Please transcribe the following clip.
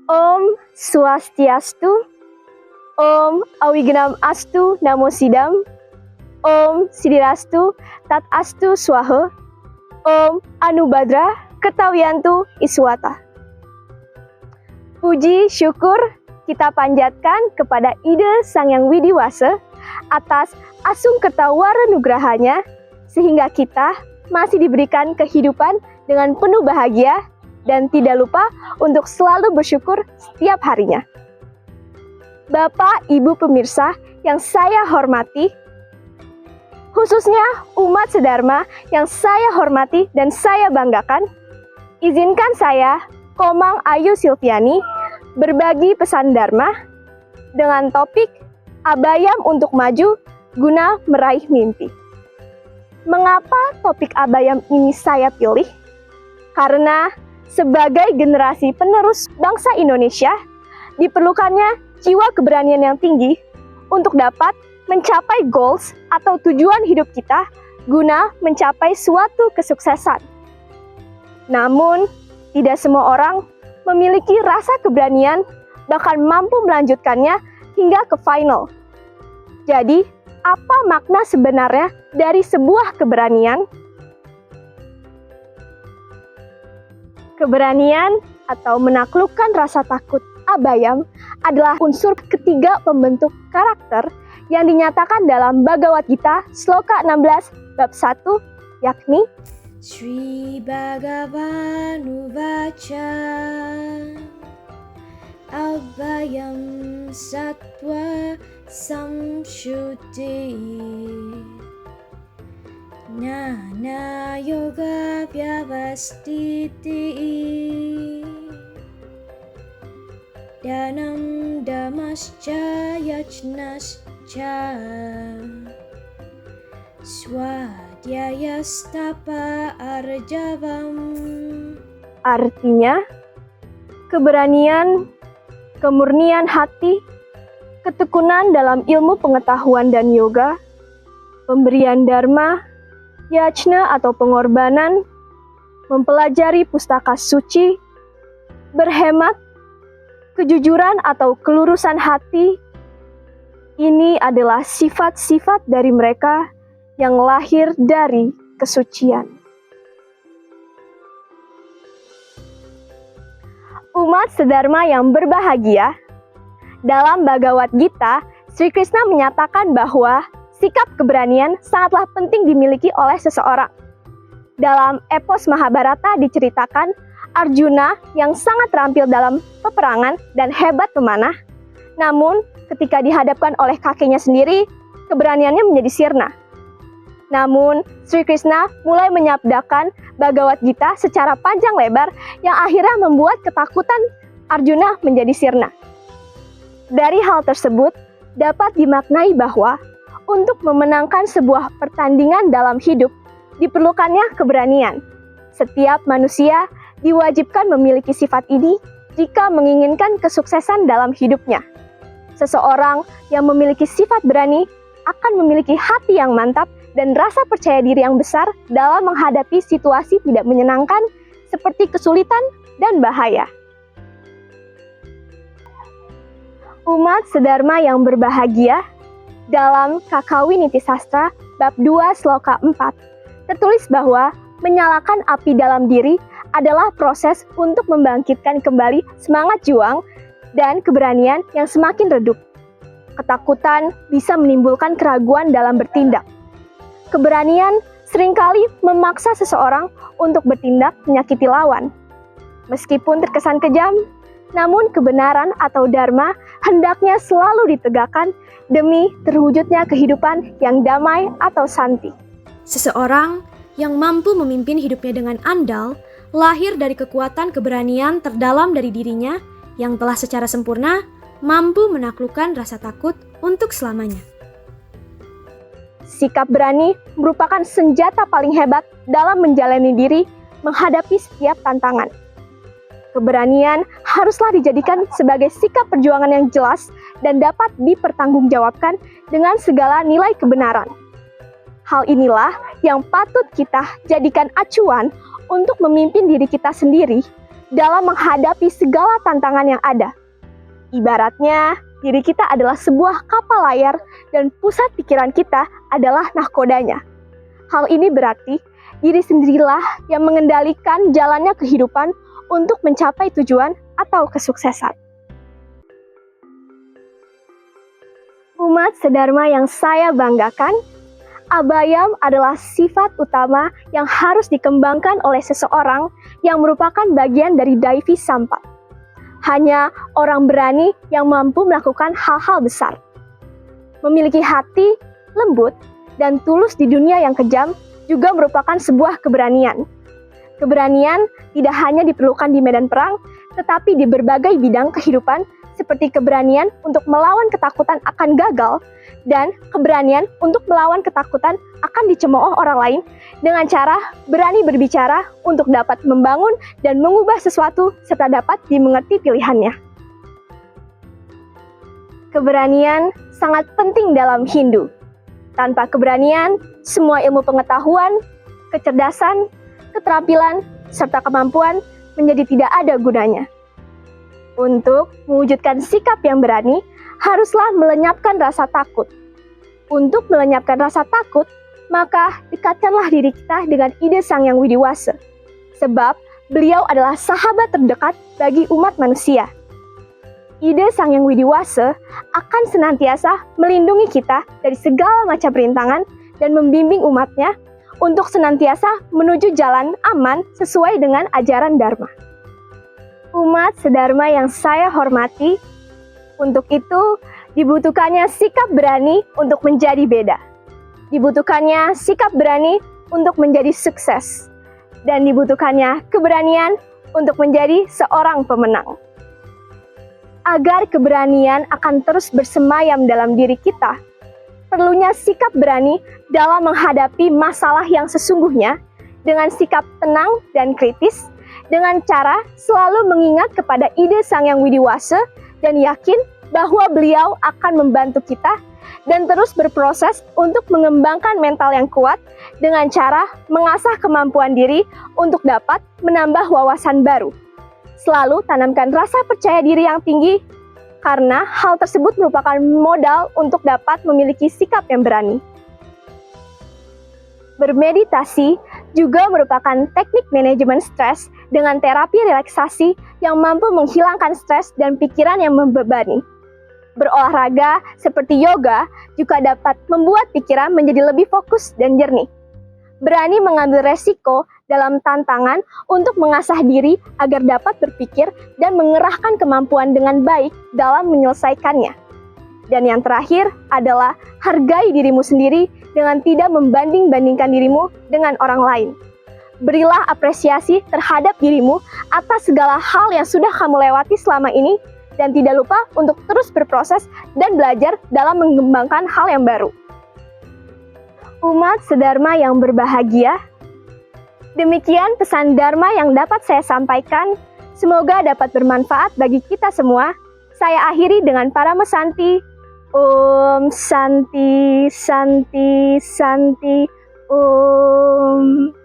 Om Swastiastu, Om Awignam Astu Namo Sidam, Om Sidirastu Tat Astu Swaha, Om Anubhadra Kertawiyantu Iswata. Puji syukur kita panjatkan kepada Ida Sang Yang Widiwasa atas asung kertawara nugrahanya sehingga kita masih diberikan kehidupan dengan penuh bahagia dan tidak lupa untuk selalu bersyukur setiap harinya. Bapak, Ibu pemirsa yang saya hormati, khususnya umat sedharma yang saya hormati dan saya banggakan, izinkan saya, Komang Ayu Silviani, berbagi pesan Dharma dengan topik Abayam untuk Maju Guna Meraih Mimpi. Mengapa topik Abayam ini saya pilih? Karena sebagai generasi penerus bangsa Indonesia, diperlukannya jiwa keberanian yang tinggi untuk dapat mencapai goals atau tujuan hidup kita guna mencapai suatu kesuksesan. Namun, tidak semua orang memiliki rasa keberanian bahkan mampu melanjutkannya hingga ke final. Jadi, apa makna sebenarnya dari sebuah keberanian? Keberanian atau menaklukkan rasa takut abayam adalah unsur ketiga pembentuk karakter yang dinyatakan dalam Bhagavad Gita Sloka 16 bab 1, yakni Sri Bhagavan Uvaca Abayam Sattva Samshuddhi Nana Yoga Vyavastiti Danam Damascha Yajnascha Swadhyayastapa Arjavam. artinya keberanian, kemurnian hati, ketekunan dalam ilmu pengetahuan dan yoga, pemberian dharma, yajna atau pengorbanan, mempelajari pustaka suci, berhemat, kejujuran atau kelurusan hati. Ini adalah sifat-sifat dari mereka yang lahir dari kesucian. Umat sedharma yang berbahagia, dalam Bhagavad Gita, Sri Krishna menyatakan bahwa sikap keberanian sangatlah penting dimiliki oleh seseorang. Dalam epos Mahabharata diceritakan Arjuna yang sangat terampil dalam peperangan dan hebat memanah, namun ketika dihadapkan oleh kakeknya sendiri, keberaniannya menjadi sirna. Namun, Sri Krishna mulai menyabdakan Bhagavad Gita secara panjang lebar yang akhirnya membuat ketakutan Arjuna menjadi sirna. Dari hal tersebut, dapat dimaknai bahwa untuk memenangkan sebuah pertandingan dalam hidup, diperlukannya keberanian. Setiap manusia diwajibkan memiliki sifat ini jika menginginkan kesuksesan dalam hidupnya. Seseorang yang memiliki sifat berani akan memiliki hati yang mantap dan rasa percaya diri yang besar dalam menghadapi situasi tidak menyenangkan seperti kesulitan dan bahaya. Umat sedharma yang berbahagia, dalam Kakawi Niti Sastra bab 2 sloka 4 tertulis bahwa menyalakan api dalam diri adalah proses untuk membangkitkan kembali semangat juang dan keberanian yang semakin redup. Ketakutan bisa menimbulkan keraguan dalam bertindak. Keberanian seringkali memaksa seseorang untuk bertindak menyakiti lawan. Meskipun terkesan kejam, namun kebenaran atau dharma hendaknya selalu ditegakkan demi terwujudnya kehidupan yang damai atau santi. Seseorang yang mampu memimpin hidupnya dengan andal lahir dari kekuatan keberanian terdalam dari dirinya yang telah secara sempurna mampu menaklukkan rasa takut untuk selamanya. Sikap berani merupakan senjata paling hebat dalam menjalani diri menghadapi setiap tantangan. Keberanian haruslah dijadikan sebagai sikap perjuangan yang jelas dan dapat dipertanggungjawabkan dengan segala nilai kebenaran. Hal inilah yang patut kita jadikan acuan untuk memimpin diri kita sendiri dalam menghadapi segala tantangan yang ada. Ibaratnya, diri kita adalah sebuah kapal layar dan pusat pikiran kita adalah nahkodanya. Hal ini berarti diri sendirilah yang mengendalikan jalannya kehidupan untuk mencapai tujuan atau kesuksesan. Umat sedharma yang saya banggakan, abayam adalah sifat utama yang harus dikembangkan oleh seseorang yang merupakan bagian dari Daivi Sampat. Hanya orang berani yang mampu melakukan hal-hal besar. Memiliki hati lembut dan tulus di dunia yang kejam juga merupakan sebuah keberanian. Keberanian tidak hanya diperlukan di medan perang, tetapi di berbagai bidang kehidupan seperti keberanian untuk melawan ketakutan akan gagal dan keberanian untuk melawan ketakutan akan dicemooh orang lain dengan cara berani berbicara untuk dapat membangun dan mengubah sesuatu serta dapat dimengerti pilihannya. Keberanian sangat penting dalam Hindu. Tanpa keberanian, semua ilmu pengetahuan, kecerdasan, keterampilan, serta kemampuan menjadi tidak ada gunanya. Untuk mewujudkan sikap yang berani, haruslah melenyapkan rasa takut. Untuk melenyapkan rasa takut, maka dekatkanlah diri kita dengan ide Sang Yang Widiwasa. Sebab beliau adalah sahabat terdekat bagi umat manusia. Ide Sang Yang Widiwasa akan senantiasa melindungi kita dari segala macam rintangan dan membimbing umatnya untuk senantiasa menuju jalan aman sesuai dengan ajaran Dharma. Umat sedharma yang saya hormati, untuk itu dibutuhkannya sikap berani untuk menjadi beda. Dibutuhkannya sikap berani untuk menjadi sukses. Dan dibutuhkannya keberanian untuk menjadi seorang pemenang. Agar keberanian akan terus bersemayam dalam diri kita, perlunya sikap berani dalam menghadapi masalah yang sesungguhnya dengan sikap tenang dan kritis, dengan cara selalu mengingat kepada ide Sang Yang Widiwasa dan yakin bahwa beliau akan membantu kita dan terus berproses untuk mengembangkan mental yang kuat dengan cara mengasah kemampuan diri untuk dapat menambah wawasan baru. Selalu tanamkan rasa percaya diri yang tinggi karena hal tersebut merupakan modal untuk dapat memiliki sikap yang berani. Bermeditasi juga merupakan teknik manajemen stres dengan terapi relaksasi yang mampu menghilangkan stres dan pikiran yang membebani. Berolahraga seperti yoga juga dapat membuat pikiran menjadi lebih fokus dan jernih. Berani mengambil resiko dalam tantangan untuk mengasah diri agar dapat berpikir dan mengerahkan kemampuan dengan baik dalam menyelesaikannya. Dan yang terakhir adalah hargai dirimu sendiri dengan tidak membanding-bandingkan dirimu dengan orang lain. Berilah apresiasi terhadap dirimu atas segala hal yang sudah kamu lewati selama ini dan tidak lupa untuk terus berproses dan belajar dalam mengembangkan hal yang baru. Umat sedharma yang berbahagia, demikian pesan Dharma yang dapat saya sampaikan. Semoga dapat bermanfaat bagi kita semua. Saya akhiri dengan Paramasanti. Om Santi, Santi, Santi, Om.